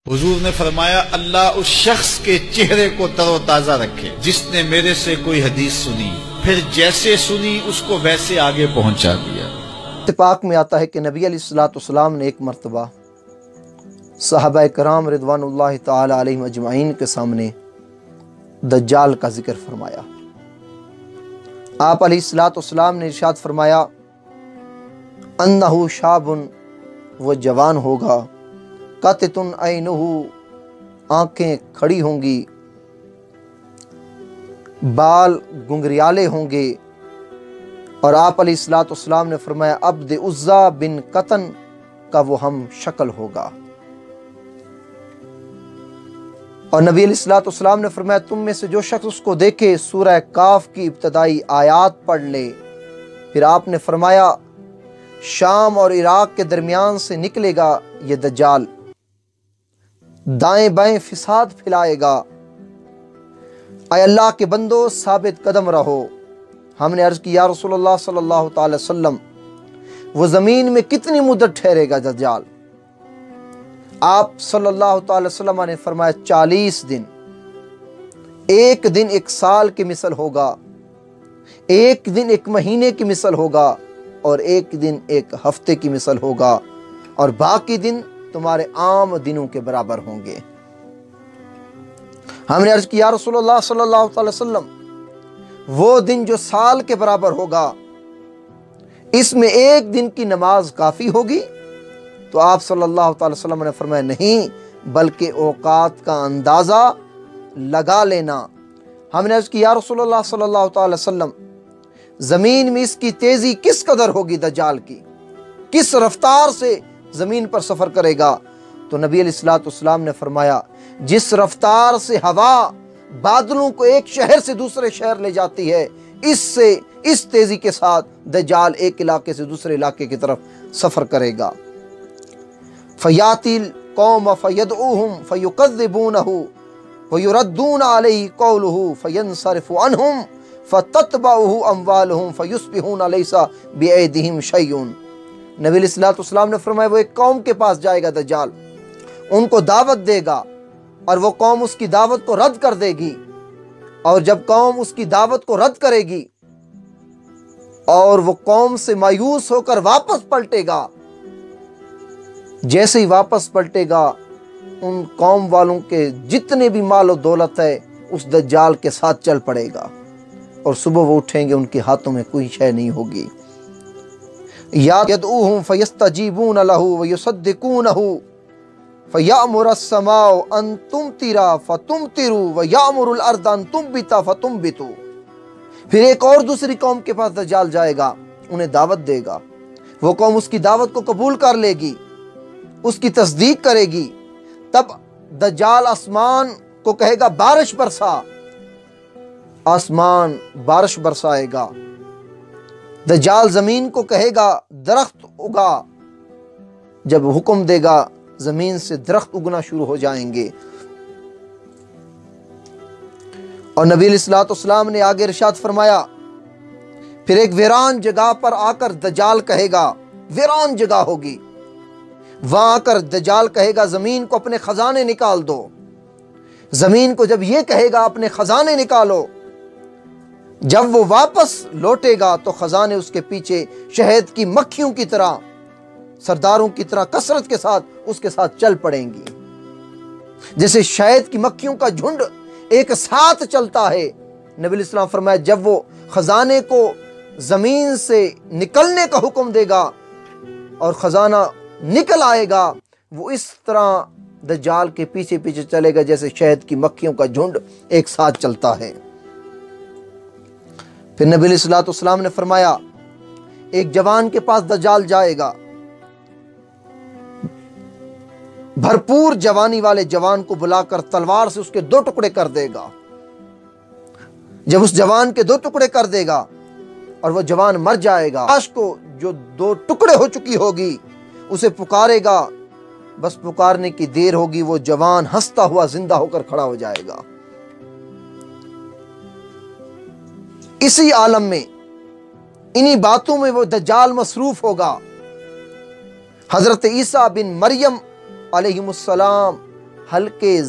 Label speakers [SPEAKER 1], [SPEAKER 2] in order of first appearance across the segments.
[SPEAKER 1] हुजूर ने फरमाया, अल्लाह उस शख्स के चेहरे को तरोताजा रखे जिसने मेरे से कोई हदीस सुनी, फिर जैसे सुनी उसको वैसे आगे पहुंचा दिया।
[SPEAKER 2] इत्तेफाक में आता है कि नबी अलैहिस्सलाम ने एक मरतबा सहाबा कराम रिदवानुल्लाह ताला अलैहिम अजमाइन के सामने दज्जाल का जिक्र फरमाया। आप अलैहिस्सलाम ने इरशाद फरमाया, अन्नहु शाबुन, वो जवान होगा, कातितुन ऐनुहु, आंखें खड़ी होंगी, बाल गुंगरियाले होंगे। और आप अलैहिस्सलाम ने फरमाया, अब्द उज़्ज़ा बिन कतन का वो हम शक्ल होगा। और नबी अलैहिस्सलाम ने फरमाया, तुम में से जो शख्स उसको देखे सूरह काफ की इब्तदाई आयात पढ़ ले। फिर आपने फरमाया, शाम और इराक के दरमियान से निकलेगा ये दज्जाल, दाएं बाएं फिसाद फैलाएगा। आय अल्लाह के बंदो, साबित कदम रहो। हमने अर्ज की, या रसूलुल्लाह सल्लल्लाहु अलैहि वसल्लम, वो ज़मीन में कितनी मुद्दत ठहरेगा दज्जाल? आप सल्लल्लाहु अलैहि वसल्लम ने फरमाया, 40 दिन। एक दिन एक साल की मिसल होगा, एक दिन एक महीने की मिसल होगा, और एक दिन एक हफ्ते की मिसल होगा, और बाकी दिन तुम्हारे आम दिनों के बराबर होंगे। हमने अर्ज किया, रसूलुल्लाह सल्लल्लाहु अलैहि वसल्लम, वो दिन जो साल के बराबर होगा, इसमें एक दिन की नमाज काफी होगी? तो आप सल्लल्लाहु अलैहि वसल्लम ने फरमाया, नहीं, बल्कि औकात का अंदाजा लगा लेना। हमने अर्ज किया, रसूलुल्लाह सल्लल्लाहु अलैहि वसल्लम, जमीन में इसकी तेजी किस कदर होगी दज्जाल की, किस रफ्तार से जमीन पर सफर करेगा? तो नबी अलैहिस्सलाम ने फरमाया, जिस रफ्तार से हवा बादलों को एक शहर से दूसरे शहर ले जाती है, इससे इस तेजी के साथ दज्जाल एक इलाके से दूसरे इलाके की तरफ सफर करेगा। फयातिल कौम फयदऊहुम फयुकज़्ज़िबूनहु वयुरद्दून अलैहि कौलुहु फयंसरिफु अन्हुम फततबअहु अमवालुहुम फयुस्बिहून लैसा बिअयदिहिम शैउन। नबी अलैहिस्सलाम ने फरमाया, वो एक कौम के पास जाएगा दज्जाल, उनको दावत देगा और वो कौम उसकी दावत को रद्द कर देगी। और जब कौम उसकी दावत को रद्द करेगी और वो कौम से मायूस होकर वापस पलटेगा, जैसे ही वापस पलटेगा, उन कौम वालों के जितने भी माल और दौलत है उस दज्जाल के साथ चल पड़ेगा, और सुबह वो उठेंगे, उनके हाथों में कोई शय नहीं होगी। या यदऊहुम फयस्तजीबून लहु वयुसद्दिकूनहु फयअमुरुस-समाउ अन तुमतिरा फतुमतिरु वयअमुरुल अर्द अन तुंबिता फतुंबितु। फिर एक और दूसरी कौम के पास दज्जाल जाएगा, उन्हें दावत देगा, वो कौम उसकी दावत को कबूल कर लेगी, उसकी तस्दीक करेगी। तब दज्जाल आसमान को कहेगा, बारिश बरसा, आसमान बारिश बरसाएगा। दज्जाल जमीन को कहेगा, दरख्त उगा, जब हुक्म देगा जमीन से दरख्त उगना शुरू हो जाएंगे। और नबी अलैहिस्सलाम ने आगे इरशाद फरमाया, फिर एक वीरान जगह पर आकर दज्जाल कहेगा, वीरान जगह होगी, वहां आकर दज्जाल कहेगा, जमीन को अपने खजाने निकाल दो। जमीन को जब ये कहेगा अपने खजाने निकालो, जब वो वापस लौटेगा तो खजाने उसके पीछे शहद की मक्खियों की तरह, सरदारों की तरह कसरत के साथ उसके साथ चल पड़ेंगी। जैसे शहद की मक्खियों का झुंड एक साथ चलता है। नबी अलैहिस्सलाम फरमाया, जब वो खजाने को जमीन से निकलने का हुक्म देगा और खजाना निकल आएगा, वो इस तरह दज्जाल के पीछे पीछे चलेगा जैसे शहद की मक्खियों का झुंड एक साथ चलता है। फिर नबी अलैहिस्सलाम ने फरमाया, एक जवान के पास दज्जाल जाएगा, भरपूर जवानी वाले जवान को बुलाकर तलवार से उसके 2 टुकड़े कर देगा। जब उस जवान के 2 टुकड़े कर देगा और वह जवान मर जाएगा, लाश को जो 2 टुकड़े हो चुकी होगी उसे पुकारेगा, बस पुकारने की देर होगी, वो जवान हंसता हुआ जिंदा होकर खड़ा हो जाएगा। इसी आलम में, इन्हीं बातों में वो दज्जाल मसरूफ होगा। हजरत ईसा बिन मरियम अलैहिमुस्सलाम हल्के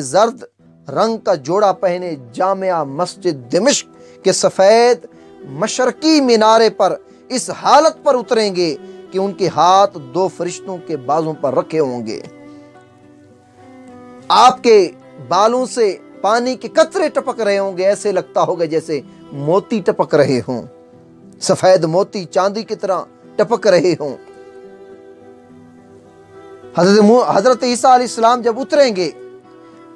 [SPEAKER 2] जर्द रंग का जोड़ा पहने जामिया मस्जिद दिमिश्क के सफेद मशरकी मीनारे पर इस हालत पर उतरेंगे कि उनके हाथ दो फरिश्तों के बाजों पर रखे होंगे। आपके बालों से पानी के कतरे टपक रहे होंगे, ऐसे लगता होगा जैसे मोती टपक रहे हों, सफेद चांदी की तरह टपक रहे हों। हजरत ईसा अलैहिस्सलाम जब उतरेंगे,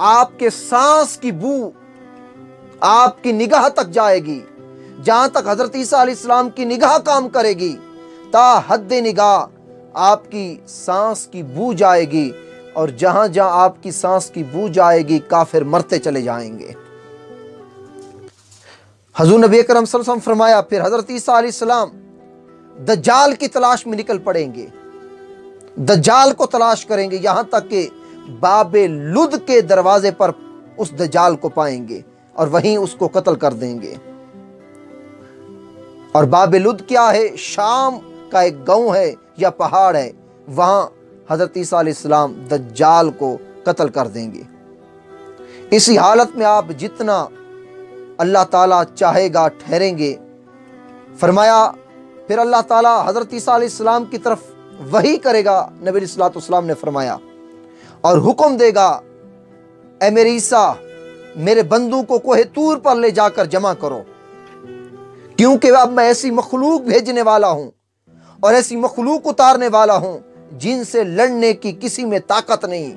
[SPEAKER 2] आपके सांस की बू आपकी निगाह तक जाएगी। जहां तक हजरत ईसा अलैहिस्सलाम की निगाह काम करेगी, ता हद्दे निगाह आपकी सांस की बू जाएगी, और जहां जहां आपकी सांस की बू जाएगी काफिर मरते चले जाएंगे। हजूर नबी अकरम सल्लल्लाहु अलैहि वसल्लम फरमाया, फिर हजरत ईसा अलैहिस्सलाम दज्जाल की तलाश में निकल पड़ेंगे, दज्जाल को तलाश करेंगे, यहां तक कि बाबे लुद के दरवाजे पर उस दज्जाल को पाएंगे और वहीं उसको कत्ल कर देंगे। और बाबे लुद क्या है? शाम का एक गांव है या पहाड़ है, वहां हजरत ईसा अलैहिस्सलाम दज्जाल को कत्ल कर देंगे। इसी हालत में आप जितना अल्लाह ताला चाहेगा ठहरेंगे। फरमाया, फिर अल्लाह ताला हजरत ईसा अलैहिस्सलाम की तरफ वही करेगा, नबी अलैहिस्सलातु वस्सलाम ने फरमाया, और हुक्म देगा, ए मेरे ईसा, मेरे बंदू को कोहे तूर पर ले जाकर जमा करो, क्योंकि अब मैं ऐसी मखलूक भेजने वाला हूं और ऐसी मखलूक उतारने वाला हूं जिनसे लड़ने की किसी में ताकत नहीं।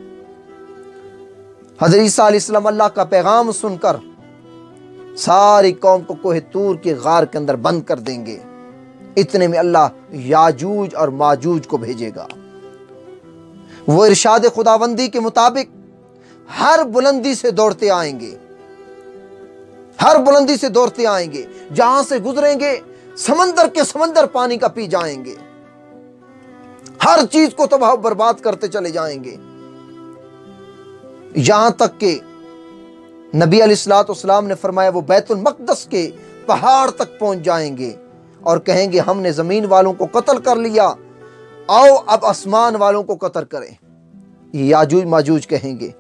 [SPEAKER 2] हज़रत ईसा अलैहिस्सलाम अल्लाह का पैगाम सुनकर सारी कौम को कोहे तूर के गार के अंदर बंद कर देंगे। इतने में अल्लाह याजूज और माजूज को भेजेगा। वो इरशाद खुदाबंदी के मुताबिक हर बुलंदी से दौड़ते आएंगे, हर बुलंदी से दौड़ते आएंगे, जहां से गुजरेंगे समंदर के समंदर पानी का पी जाएंगे, हर चीज को तबाह बर्बाद करते चले जाएंगे, यहां तक कि नबी अलैहिस्सलातु वस्सलाम ने फरमाया वो बैतुल मक़दस के पहाड़ तक पहुंच जाएंगे और कहेंगे हमने जमीन वालों को कत्ल कर लिया, आओ अब आसमान वालों को कत्ल करें। ये याजूज माजूज कहेंगे,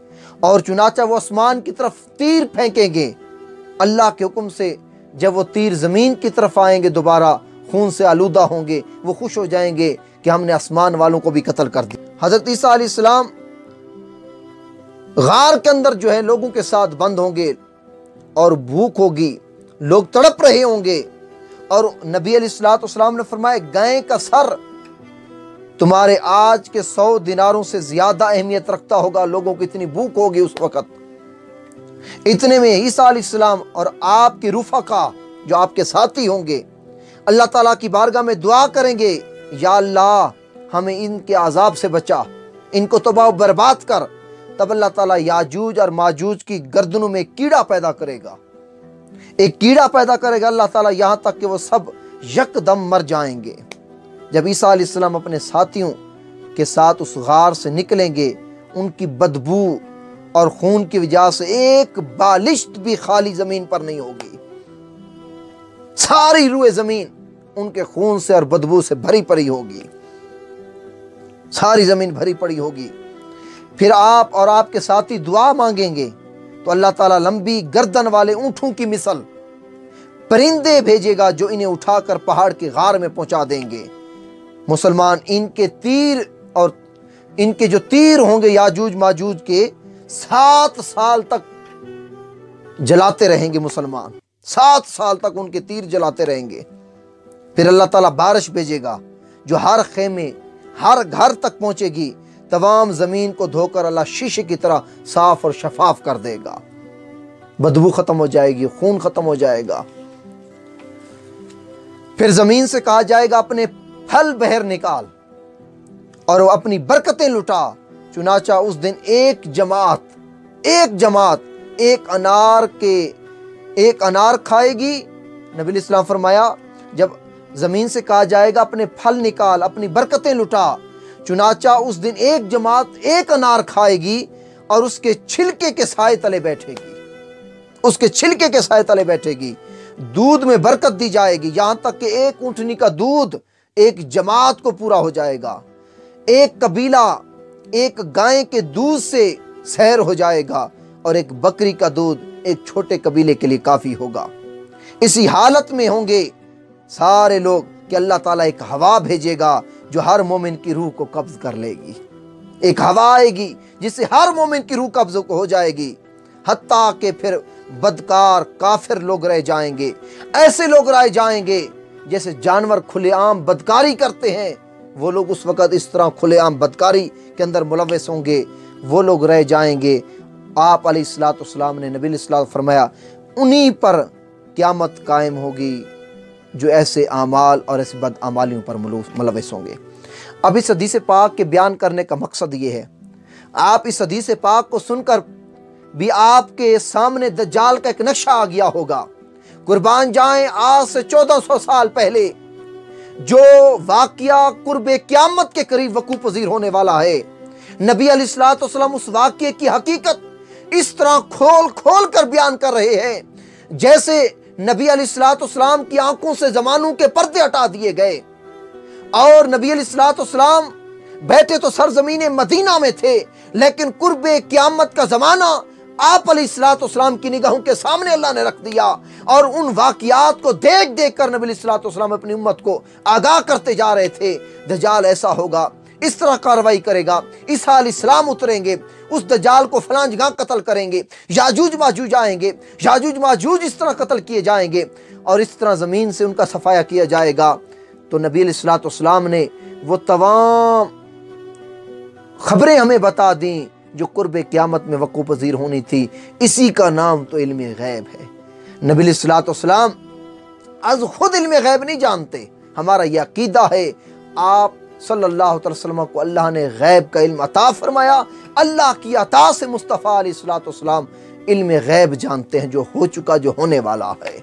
[SPEAKER 2] और चुनाचा वो आसमान की तरफ तीर फेंकेंगे। अल्लाह के हुक्म से जब वो तीर जमीन की तरफ आएंगे, दोबारा खून से आलूदा होंगे, वो खुश हो जाएंगे कि हमने आसमान वालों को भी कत्ल कर दिया। हजरत ईसा अलैहिस्सलाम गार के अंदर जो है लोगों के साथ बंद होंगे और भूख होगी, लोग तड़प रहे होंगे, और नबी अलैहिस्सलातु वस्सलाम ने फरमाया गाय का सर तुम्हारे आज के 100 दिनारों से ज्यादा अहमियत रखता होगा, लोगों को इतनी भूख होगी उस वक्त। इतने में ईसा अलैहिस्सलाम और आपके रुफका जो आपके साथी होंगे अल्लाह ताला की बारगाह में दुआ करेंगे, या अल्लाह हमें इनके अजाब से बचा, इनको तबाह बर्बाद कर। तब अल्लाह ताला याजूज और माजूज की गर्दनों में कीड़ा पैदा करेगा, एक कीड़ा पैदा करेगा अल्लाह ताला, यहां तक कि वो सब यकदम मर जाएंगे। जब ईसा अलैहिस्सलाम अपने साथियों के साथ उस गार से निकलेंगे, उनकी बदबू और खून की वजह से एक बालिश्त भी खाली जमीन पर नहीं होगी, सारी रूए जमीन उनके खून से और बदबू से भरी पड़ी होगी, सारी जमीन भरी पड़ी होगी। फिर आप और आपके साथी दुआ मांगेंगे तो अल्लाह ताला लंबी गर्दन वाले ऊंटों की मिसल परिंदे भेजेगा जो इन्हें उठाकर पहाड़ के गार में पहुंचा देंगे। मुसलमान इनके तीर और इनके जो तीर होंगे याजूज माजूज के 7 साल तक जलाते रहेंगे मुसलमान, 7 साल तक उनके तीर जलाते रहेंगे। फिर अल्लाह ताला बारिश भेजेगा जो हर खेमे हर घर तक पहुंचेगी, तमाम जमीन को धोकर अल्लाह शीशे की तरह साफ और शफाफ कर देगा, बदबू खत्म हो जाएगी, खून खत्म हो जाएगा। फिर जमीन से कहा जाएगा अपने फल बहर निकाल और अपनी बरकतें लुटा। चुनाचा उस दिन एक जमात एक अनार खाएगी। नबी इस्लाम फरमाया जब जमीन से कहा जाएगा अपने फल निकाल, अपनी बरकतें लुटा, चुनाचा उस दिन एक जमात एक अनार खाएगी और उसके छिलके के साए तले बैठेगी, उसके छिलके के साए तले बैठेगी। दूध में बरकत दी जाएगी, यहां तक कि एक ऊंटनी का दूध एक जमात को पूरा हो जाएगा, एक कबीला एक गाय के दूध से सैर हो जाएगा और एक बकरी का दूध एक छोटे कबीले के लिए काफी होगा। इसी हालत में होंगे सारे लोग कि अल्लाह ताला एक हवा भेजेगा जो हर मोमिन की रूह को कब्ज कर लेगी। एक हवा आएगी जिससे हर मोमिन की रूह कब्ज हो जाएगी, हत्ता के फिर बदकार काफिर लोग रह जाएंगे। ऐसे लोग रह जाएंगे जैसे जानवर खुलेआम बदकारी करते हैं, वो लोग उस वक़्त इस तरह खुलेआम बदकारी के अंदर मुलव्वस होंगे, वो लोग रह जाएंगे। आप अलैहिस्सलाम ने नबी अलैहिस्सलाम फरमाया उन्हीं पर क़यामत कायम होगी जो ऐसे आमाल और ऐसे बद आमालियों पर मुलव्वस होंगे। अब इस हदीस पाक के बयान करने का मकसद ये है, आप इस हदीस पाक को सुनकर भी आपके सामने दज्जाल का एक नक्शा आ गया होगा। कुर्बान जाएं, आज से 1400 साल पहले जो वाक़या कुर्बे क़यामत के करीब वकूअ पज़ीर होने वाला है, नबी अलैहिस्सलाम उस वाक़ये की हकीकत इस तरह खोल खोल कर बयान कर रहे हैं जैसे नबी अलैहिस्सलाम की आंखों से ज़मानों के पर्दे हटा दिए गए। और नबी अलैहिस्सलाम बैठे तो सरजमीन मदीना में थे, लेकिन कुर्बे क़यामत का ज़माना आप अलैहिस्सलाम की निगाहों के सामने अल्लाह ने रख दिया। और उन वाक़ियात को देख देख कर नबी अलैहिस्सलाम अपनी उम्मत को आगाह करते जा रहे थे, दज्जाल ऐसा होगा, इस तरह कार्रवाई करेगा, ईसा अलैहिस्सलाम उतरेंगे, उस दज्जाल को फलां जगह कत्ल करेंगे, याजूज माजूज आएंगे, याजूज माजूज इस तरह कत्ल किए जाएंगे और इस तरह ज़मीन से उनका सफाया किया जाएगा। तो नबी अलैहिस्सलाम ने वो तमाम खबरें हमें बता दी जो कुर्बे क़यामत में वक़ूअ पज़ीर होनी थी। इसी का नाम तो इल्म गैब है। नबी अलैहिस्सलाम आज खुद इल्म गैब नहीं जानते। हमारा यह अकीदा है, आप सल्लल्लाहु अलैहि वसल्लम को अल्लाह ने गैब का इल्म अता फरमाया। अल्लाह की अता से मुस्तफ़ा अलैहिस्सलाम इल्म गैब जानते हैं, जो हो चुका, जो होने वाला है।